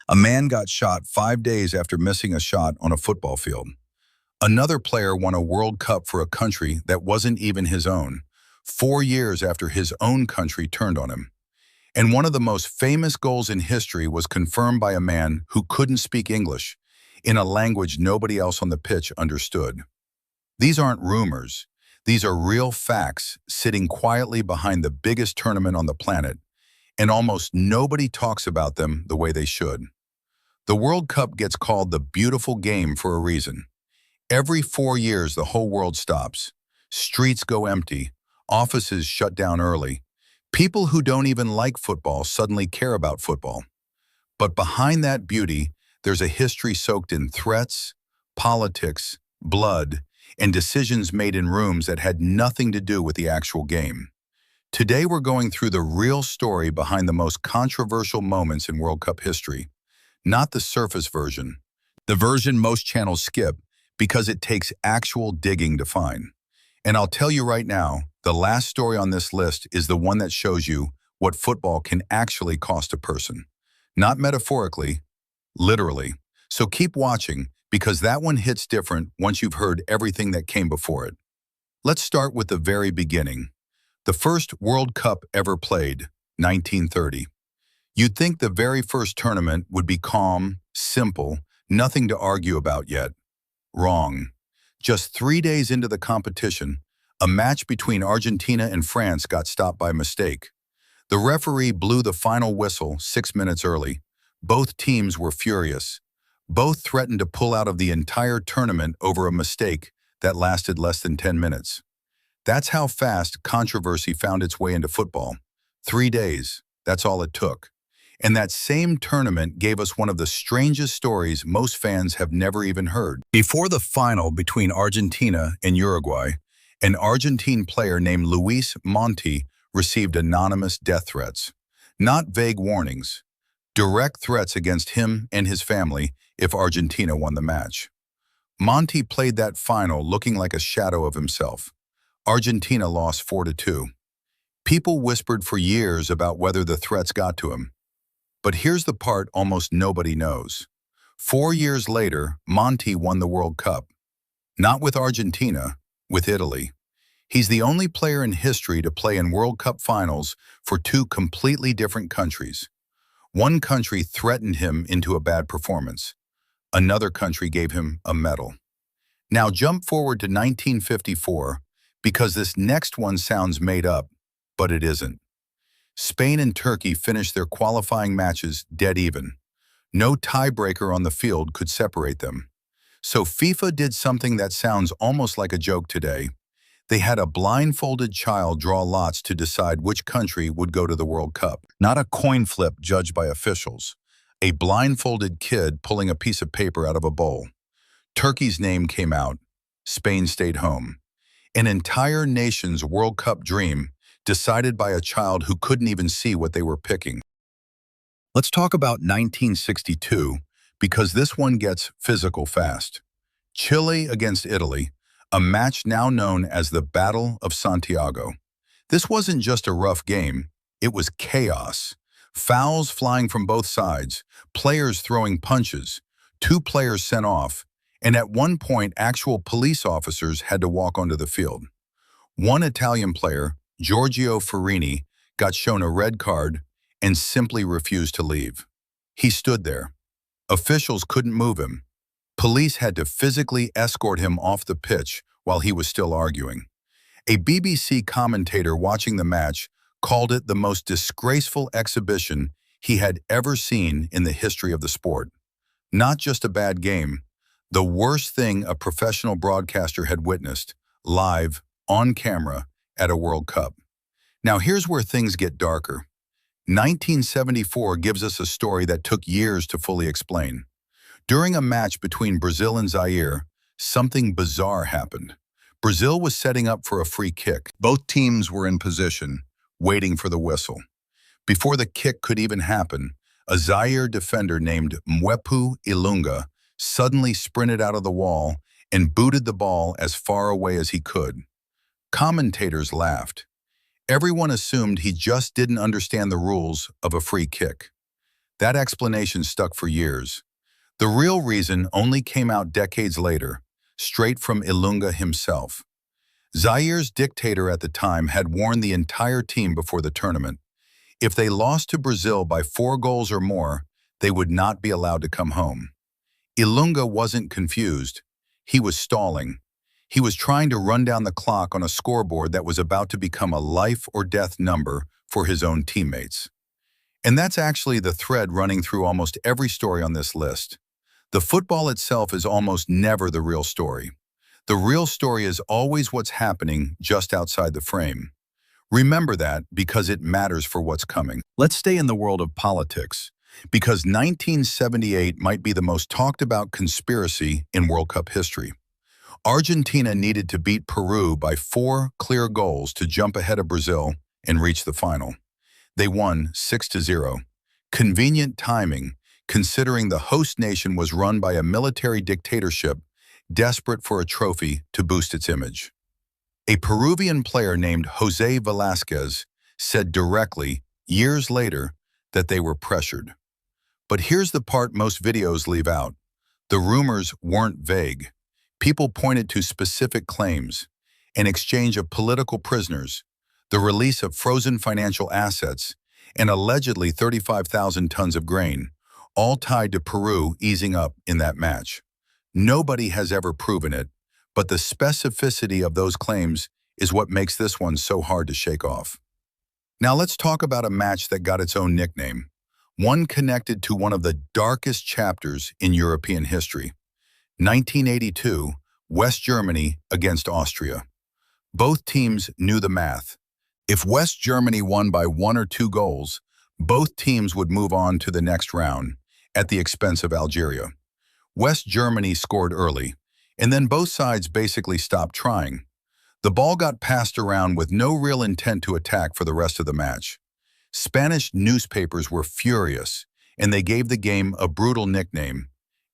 A man got shot 5 days after missing a shot on a football field. Another player won a World Cup for a country that wasn't even his own, 4 years after his own country turned on him. And one of the most famous goals in history was confirmed by a man who couldn't speak English, in a language nobody else on the pitch understood. These aren't rumors. These are real facts sitting quietly behind the biggest tournament on the planet, and almost nobody talks about them the way they should. The World Cup gets called the beautiful game for a reason. Every 4 years, the whole world stops. Streets go empty. Offices shut down early. People who don't even like football suddenly care about football. But behind that beauty, there's a history soaked in threats, politics, blood, and decisions made in rooms that had nothing to do with the actual game. Today, we're going through the real story behind the most controversial moments in World Cup history. Not the surface version, the version most channels skip because it takes actual digging to find. And I'll tell you right now, the last story on this list is the one that shows you what football can actually cost a person. Not metaphorically, literally. So keep watching because that one hits different once you've heard everything that came before it. Let's start with the very beginning. The first World Cup ever played, 1930. You'd think the very first tournament would be calm, simple, nothing to argue about yet. Wrong. Just 3 days into the competition, a match between Argentina and France got stopped by mistake. The referee blew the final whistle 6 minutes early. Both teams were furious. Both threatened to pull out of the entire tournament over a mistake that lasted less than 10 minutes. That's how fast controversy found its way into football. 3 days, that's all it took. And that same tournament gave us one of the strangest stories most fans have never even heard. Before the final between Argentina and Uruguay, an Argentine player named Luis Monti received anonymous death threats. Not vague warnings, direct threats against him and his family if Argentina won the match. Monti played that final looking like a shadow of himself. Argentina lost 4-2. People whispered for years about whether the threats got to him. But here's the part almost nobody knows. 4 years later, Monti won the World Cup. Not with Argentina, with Italy. He's the only player in history to play in World Cup finals for 2 completely different countries. One country threatened him into a bad performance. Another country gave him a medal. Now jump forward to 1954, because this next one sounds made up, but it isn't. Spain and Turkey finished their qualifying matches dead even. No tiebreaker on the field could separate them. So FIFA did something that sounds almost like a joke today. They had a blindfolded child draw lots to decide which country would go to the World Cup. Not a coin flip judged by officials. A blindfolded kid pulling a piece of paper out of a bowl. Turkey's name came out. Spain stayed home. An entire nation's World Cup dream decided by a child who couldn't even see what they were picking. Let's talk about 1962, because this one gets physical fast. Chile against Italy, a match now known as the Battle of Santiago. This wasn't just a rough game, it was chaos. Fouls flying from both sides, players throwing punches, 2 players sent off, and at one point actual police officers had to walk onto the field. One Italian player, Giorgio Farini, got shown a red card and simply refused to leave. He stood there. Officials couldn't move him. Police had to physically escort him off the pitch while he was still arguing. A BBC commentator watching the match called it the most disgraceful exhibition he had ever seen in the history of the sport. Not just a bad game, the worst thing a professional broadcaster had witnessed, live, on camera, at a World Cup. Now here's where things get darker. 1974 gives us a story that took years to fully explain. During a match between Brazil and Zaire, something bizarre happened. Brazil was setting up for a free kick. Both teams were in position, waiting for the whistle. Before the kick could even happen, a Zaire defender named Mwepu Ilunga suddenly sprinted out of the wall and booted the ball as far away as he could. Commentators laughed. Everyone assumed he just didn't understand the rules of a free kick. That explanation stuck for years. The real reason only came out decades later, straight from Ilunga himself. Zaire's dictator at the time had warned the entire team before the tournament. If they lost to Brazil by 4 goals or more, they would not be allowed to come home. Ilunga wasn't confused. He was stalling. He was trying to run down the clock on a scoreboard that was about to become a life or death number for his own teammates. And that's actually the thread running through almost every story on this list. The football itself is almost never the real story. The real story is always what's happening just outside the frame. Remember that because it matters for what's coming. Let's stay in the world of politics, because 1978 might be the most talked about conspiracy in World Cup history. Argentina needed to beat Peru by 4 clear goals to jump ahead of Brazil and reach the final. They won 6-0. Convenient timing, considering the host nation was run by a military dictatorship desperate for a trophy to boost its image. A Peruvian player named Jose Velasquez said directly, years later, that they were pressured. But here's the part most videos leave out. The rumors weren't vague. People pointed to specific claims: an exchange of political prisoners, the release of frozen financial assets, and allegedly 35,000 tons of grain, all tied to Peru easing up in that match. Nobody has ever proven it, but the specificity of those claims is what makes this one so hard to shake off. Now let's talk about a match that got its own nickname, one connected to one of the darkest chapters in European history. 1982, West Germany against Austria. Both teams knew the math. If West Germany won by 1 or 2 goals, both teams would move on to the next round, at the expense of Algeria. West Germany scored early, and then both sides basically stopped trying. The ball got passed around with no real intent to attack for the rest of the match. Spanish newspapers were furious, and they gave the game a brutal nickname,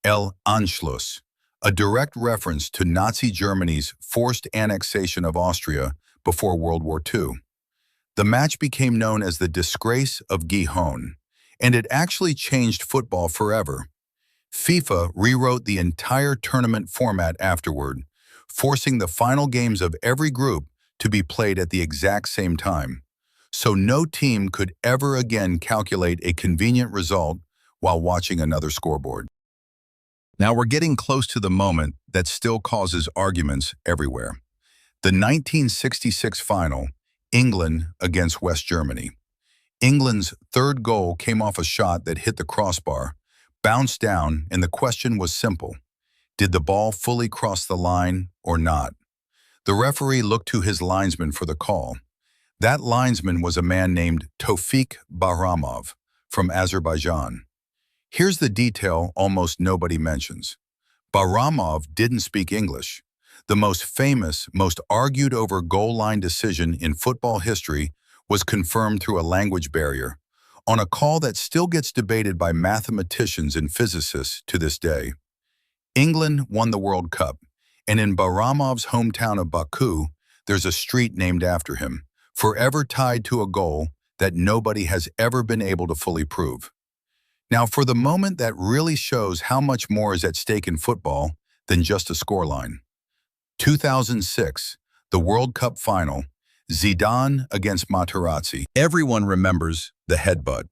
El Anschluss, a direct reference to Nazi Germany's forced annexation of Austria before World War II. The match became known as the Disgrace of Gijon, and it actually changed football forever. FIFA rewrote the entire tournament format afterward, forcing the final games of every group to be played at the exact same time, so no team could ever again calculate a convenient result while watching another scoreboard. Now we're getting close to the moment that still causes arguments everywhere. The 1966 final, England against West Germany. England's third goal came off a shot that hit the crossbar, bounced down, and the question was simple. Did the ball fully cross the line or not? The referee looked to his linesman for the call. That linesman was a man named Tofik Bahramov from Azerbaijan. Here's the detail almost nobody mentions. Bahramov didn't speak English. The most famous, most argued over goal line decision in football history was confirmed through a language barrier, on a call that still gets debated by mathematicians and physicists to this day. England won the World Cup, and in Bahramov's hometown of Baku, there's a street named after him, forever tied to a goal that nobody has ever been able to fully prove. Now, for the moment that really shows how much more is at stake in football than just a scoreline. 2006, the World Cup final, Zidane against Materazzi. Everyone remembers the headbutt.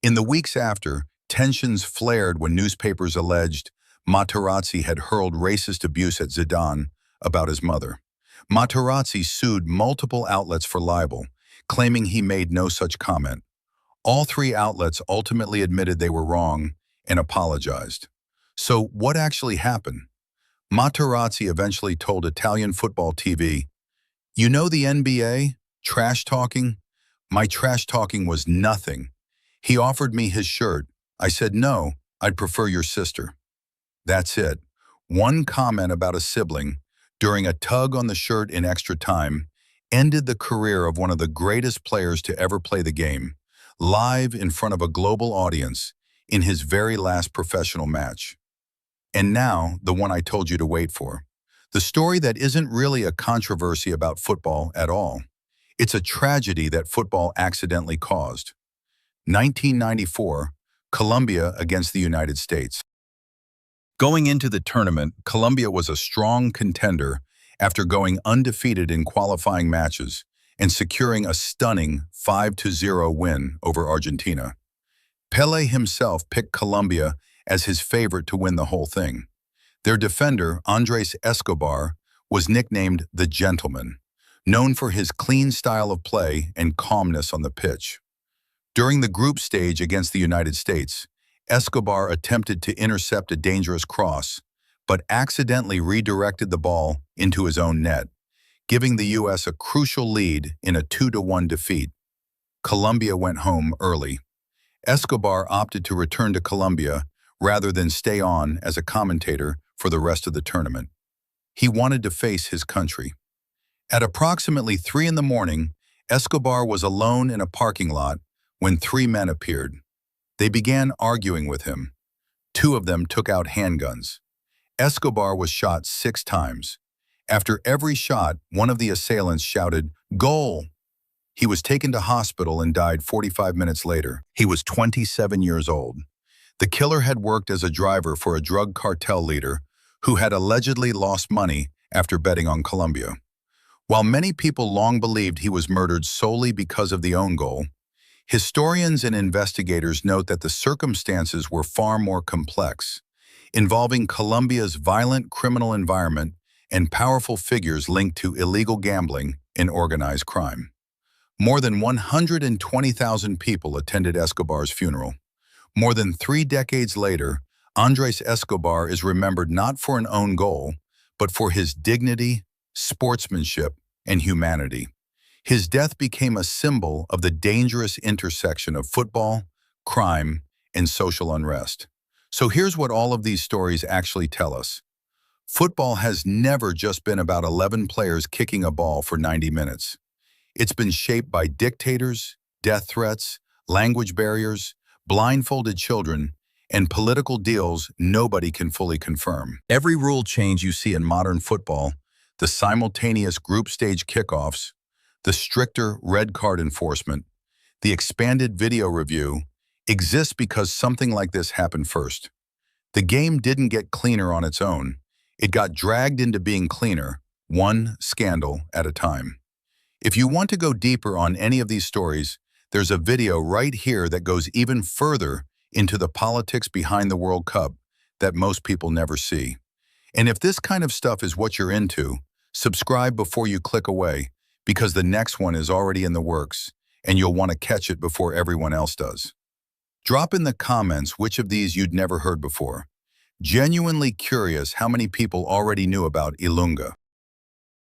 In the weeks after, tensions flared when newspapers alleged Materazzi had hurled racist abuse at Zidane about his mother. Materazzi sued multiple outlets for libel, claiming he made no such comment. All 3 outlets ultimately admitted they were wrong and apologized. So what actually happened? Materazzi eventually told Italian football TV, "You know the NBA? Trash talking? My trash talking was nothing. He offered me his shirt. I said, no, I'd prefer your sister." That's it. One comment about a sibling, during a tug on the shirt in extra time, ended the career of one of the greatest players to ever play the game, live in front of a global audience, in his very last professional match. And now, the one I told you to wait for. The story that isn't really a controversy about football at all. It's a tragedy that football accidentally caused. 1994, Colombia against the United States. Going into the tournament, Colombia was a strong contender after going undefeated in qualifying matches and securing a stunning 5-0 win over Argentina. Pelé himself picked Colombia as his favorite to win the whole thing. Their defender, Andres Escobar, was nicknamed the Gentleman, known for his clean style of play and calmness on the pitch. During the group stage against the United States, Escobar attempted to intercept a dangerous cross, but accidentally redirected the ball into his own net, giving the U.S. a crucial lead in a 2-1 defeat. Colombia went home early. Escobar opted to return to Colombia rather than stay on as a commentator for the rest of the tournament. He wanted to face his country. At approximately 3 in the morning, Escobar was alone in a parking lot when 3 men appeared. They began arguing with him. 2 of them took out handguns. Escobar was shot 6 times. After every shot, one of the assailants shouted, "Goal!" He was taken to hospital and died 45 minutes later. He was 27 years old. The killer had worked as a driver for a drug cartel leader who had allegedly lost money after betting on Colombia. While many people long believed he was murdered solely because of the own goal, historians and investigators note that the circumstances were far more complex, involving Colombia's violent criminal environment and powerful figures linked to illegal gambling and organized crime. More than 120,000 people attended Escobar's funeral. More than 3 decades later, Andres Escobar is remembered not for an own goal, but for his dignity, sportsmanship, and humanity. His death became a symbol of the dangerous intersection of football, crime, and social unrest. So here's what all of these stories actually tell us. Football has never just been about 11 players kicking a ball for 90 minutes. It's been shaped by dictators, death threats, language barriers, blindfolded children, and political deals nobody can fully confirm. Every rule change you see in modern football, the simultaneous group stage kickoffs, the stricter red card enforcement, the expanded video review, exists because something like this happened first. The game didn't get cleaner on its own. It got dragged into being cleaner, one scandal at a time. If you want to go deeper on any of these stories, there's a video right here that goes even further into the politics behind the World Cup that most people never see. And if this kind of stuff is what you're into, subscribe before you click away, because the next one is already in the works, and you'll want to catch it before everyone else does. Drop in the comments which of these you'd never heard before. Genuinely curious how many people already knew about Ilunga.